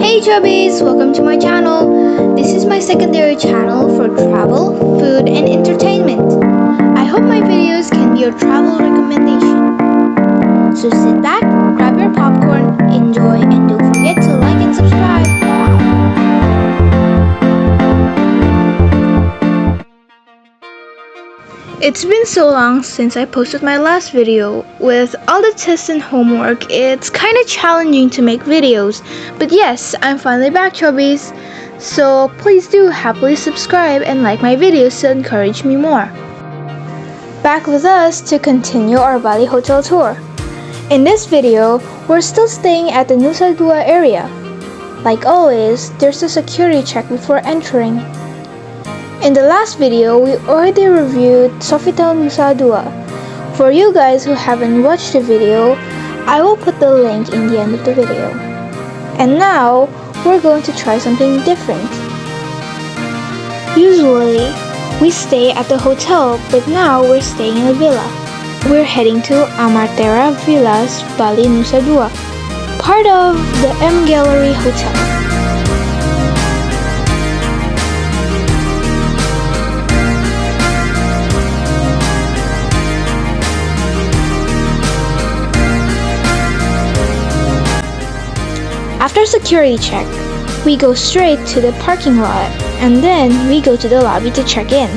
Hey chubbies, welcome to my channel. This is my secondary channel for travel, food, and entertainment. I hope my videos can be your travel recommendation. So sit back, grab your popcorn, enjoy, and don't forget to like and subscribe. It's been so long since I posted my last video. With all the tests and homework, it's kinda challenging to make videos. But yes, I'm finally back, chubbies. So please do happily subscribe and like my videos to encourage me more. Back with us to continue our Bali hotel tour. In this video, we're still staying at the Nusa Dua area. Like always, there's a security check before entering. In the last video, we already reviewed Sofitel Nusa Dua. For you guys who haven't watched the video, I will put the link in the end of the video. And now, we're going to try something different. Usually, we stay at the hotel, but now we're staying in a villa. We're heading to Amarterra Villas, Bali Nusa Dua, part of the M Gallery Hotel. After security check, we go straight to the parking lot and then we go to the lobby to check in.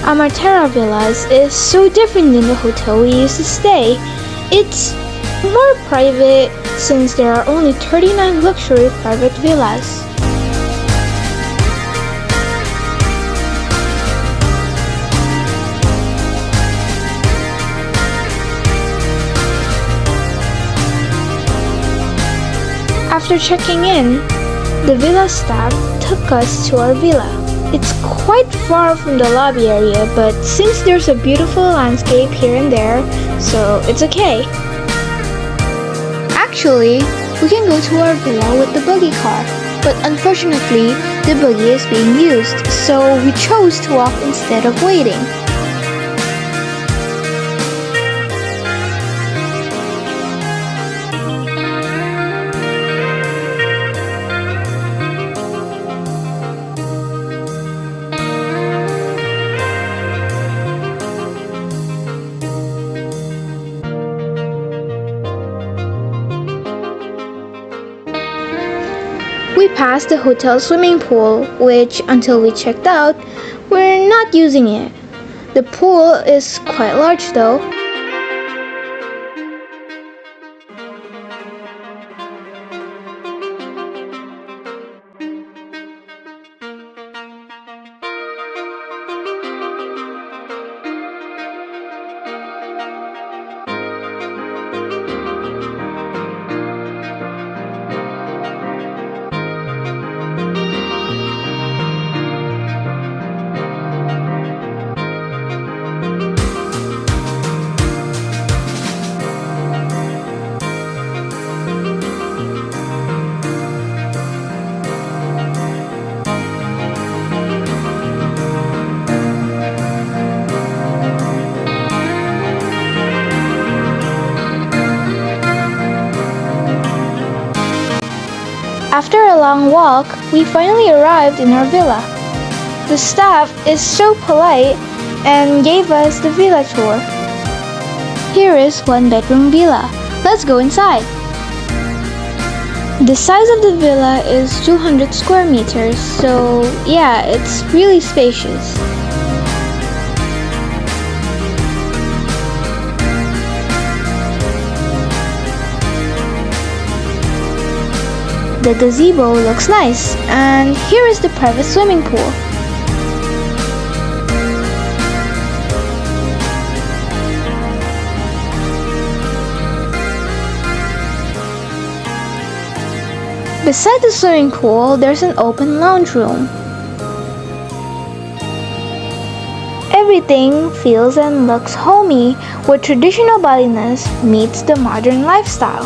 Amarterra Villas is so different than the hotel we used to stay. It's more private since there are only 39 luxury private villas. After checking in, the villa staff took us to our villa. It's quite far from the lobby area, but since there's a beautiful landscape here and there, so it's okay. Actually, we can go to our villa with the buggy car, but unfortunately, the buggy is being used, so we chose to walk instead of waiting. We passed the hotel swimming pool, which, until we checked out, we're not using it. The pool is quite large though. long walk, we finally arrived in our villa. The staff is so polite and gave us the villa tour. Here is one bedroom villa. Let's go inside. The size of the villa is 200 square meters, so yeah, it's really spacious. The gazebo looks nice, and here is the private swimming pool. Beside the swimming pool, there's an open lounge room. Everything feels and looks homey, where traditional Balinese meets the modern lifestyle,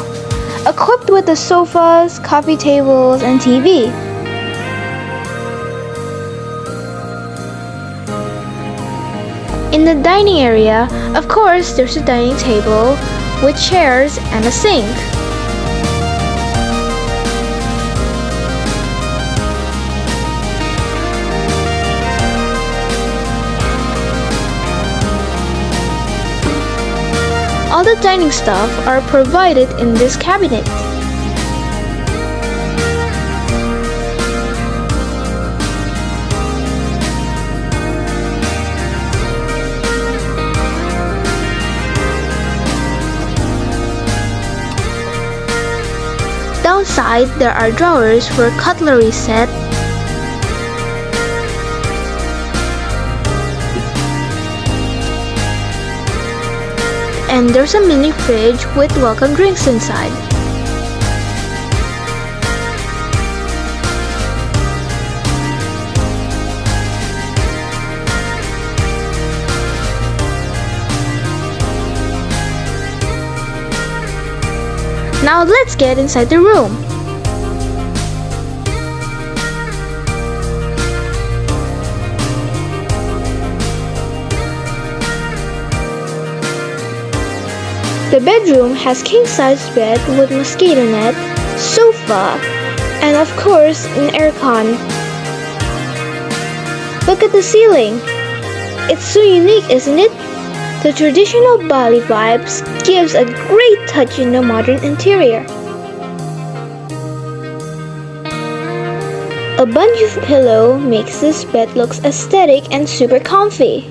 equipped with the sofas, coffee tables, and TV. In the dining area, of course, there's a dining table with chairs and a sink. All the dining stuff are provided in this cabinet. Downside, there are drawers for cutlery set, and there's a mini fridge with welcome drinks inside. Now let's get inside the room. The bedroom has king-size bed with mosquito net, sofa, and of course an aircon. Look at the ceiling. It's so unique, isn't it? The traditional Bali vibes gives a great touch in the modern interior. A bunch of pillow makes this bed looks aesthetic and super comfy.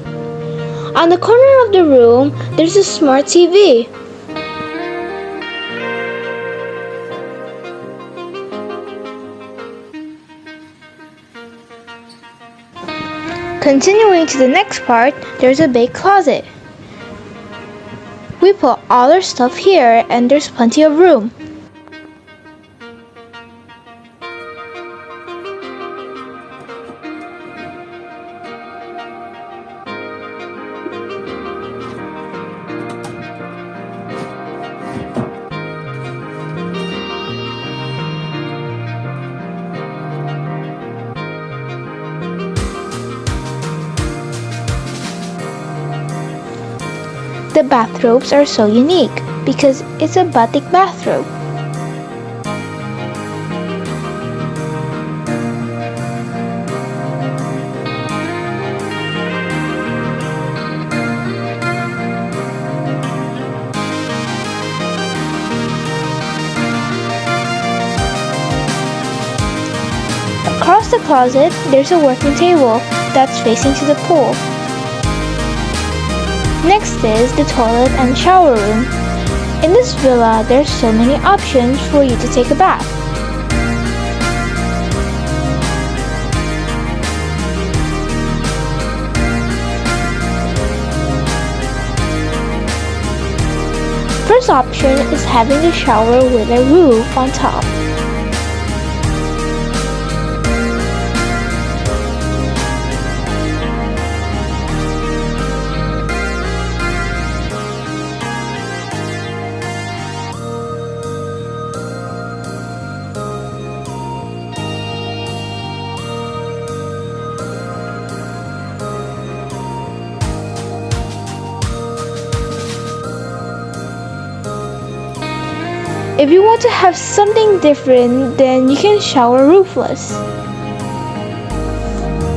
On the corner of the room, there's a smart TV. Continuing to the next part, there's a big closet. We put all our stuff here and there's plenty of room. The bathrobes are so unique because it's a batik bathrobe. Across the closet, there's a working table that's facing to the pool. Next is the toilet and shower room. In this villa, there's so many options for you to take a bath. First option is having a shower with a roof on top. If you want to have something different, then you can shower roofless.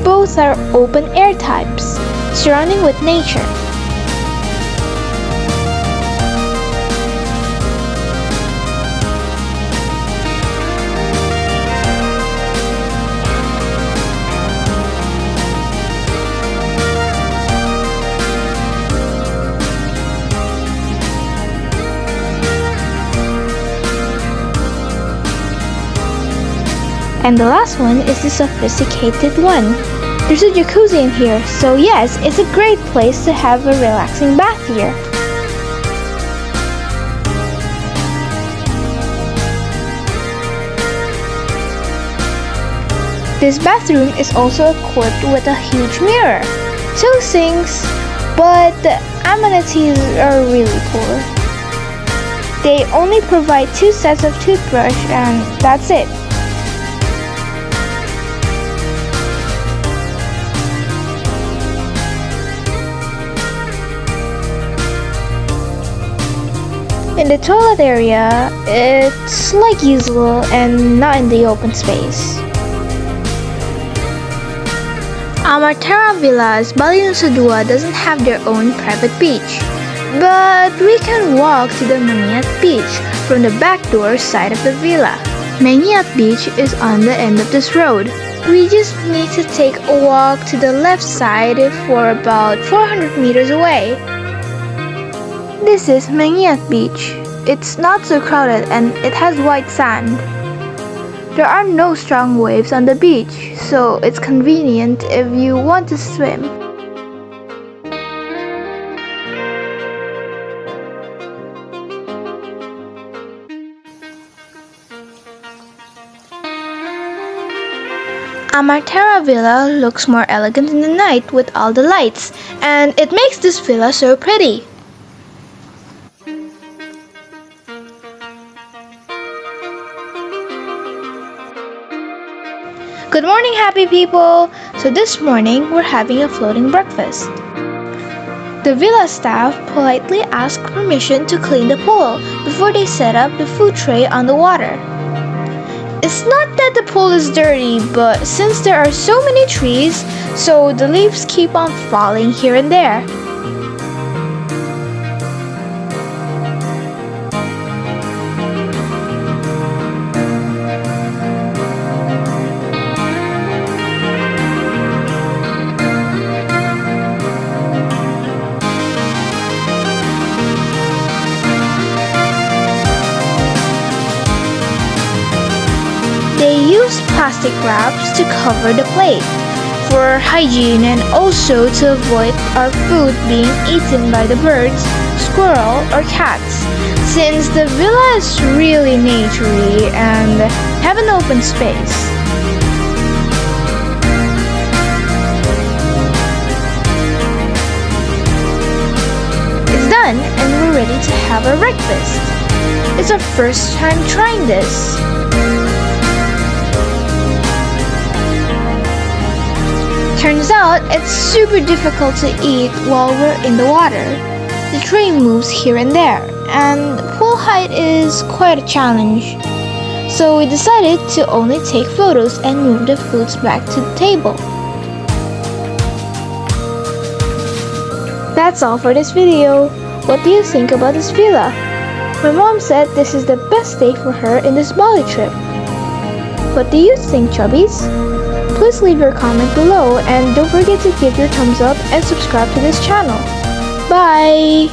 Both are open air types, surrounding with nature. And the last one is the sophisticated one. There's a jacuzzi in here, so yes, it's a great place to have a relaxing bath here. This bathroom is also equipped with a huge mirror, 2 sinks, but the amenities are really poor. They only provide 2 sets of toothbrush and that's it. In the toilet area, it's like usual and not in the open space. Amarterra Villas, Bali Nusa Dua doesn't have their own private beach, but we can walk to the Mangiat beach from the back door side of the villa. Mangiat beach is on the end of this road. We just need to take a walk to the left side for about 400 meters away. This is Mangiat Beach. It's not so crowded and it has white sand. There are no strong waves on the beach, so it's convenient if you want to swim. Amarterra Villa looks more elegant in the night with all the lights, and it makes this villa so pretty. Good morning, happy people! So this morning, we're having a floating breakfast. The villa staff politely asked permission to clean the pool before they set up the food tray on the water. It's not that the pool is dirty, but since there are so many trees, so the leaves keep on falling here and there. They use plastic wraps to cover the plate for hygiene and also to avoid our food being eaten by the birds, squirrel, or cats, since the villa is really naturey and have an open space. It's done and we're ready to have our breakfast. It's our first time trying this. Turns out it's super difficult to eat while we're in the water. The tray moves here and there, and pool height is quite a challenge. So we decided to only take photos and move the foods back to the table. That's all for this video. What do you think about this villa? My mom said this is the best stay for her in this Bali trip. What do you think, chubbies? Please leave your comment below and don't forget to give your thumbs up and subscribe to this channel. Bye!